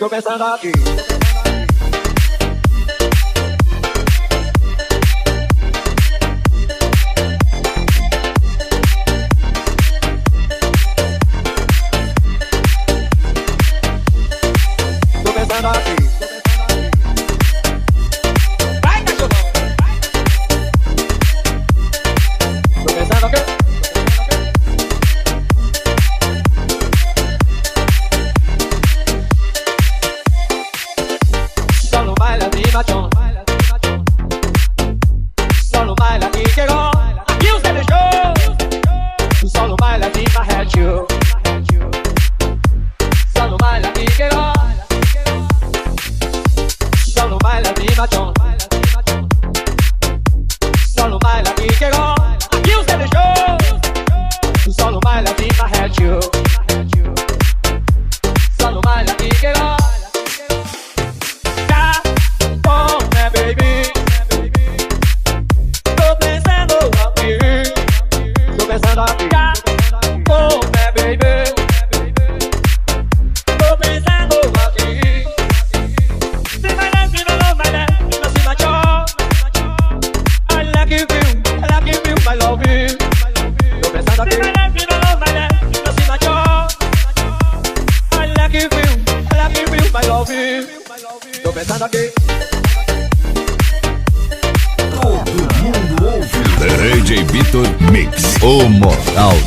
Tô pensando aqui. Tô pensando aqui. Vai, cachorrão. Tô pensando aqui. Solo baila mi machón. Solo baila y llegó. Aquí usted deixou. Solo baila mi marrecho. Solo baila y llegó. Solo baila mi machón. Solo baila y llegó. Aquí usted deixou. Solo baila mi marrecho. Solo baila y llegó. Tô pensando aqui. Todo mundo ouve DJ Vitor Mix, o moral.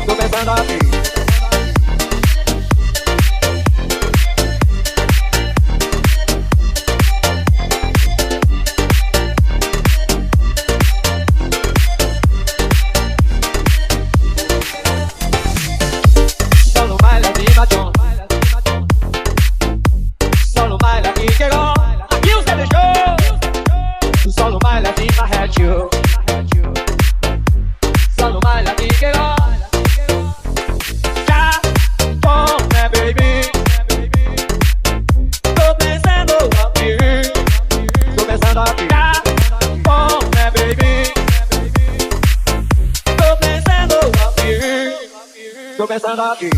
Tô pensando aqui. Solo baila mi machón. Solo baila y llegó. Aquí usted deixou. Solo baila mi marrecho. Solo baila y llegó. Já toma, baby. Tô pensando aqui. Tô pensando aqui. Já toma, baby. Tô pensando aqui. Tô pensando aqui.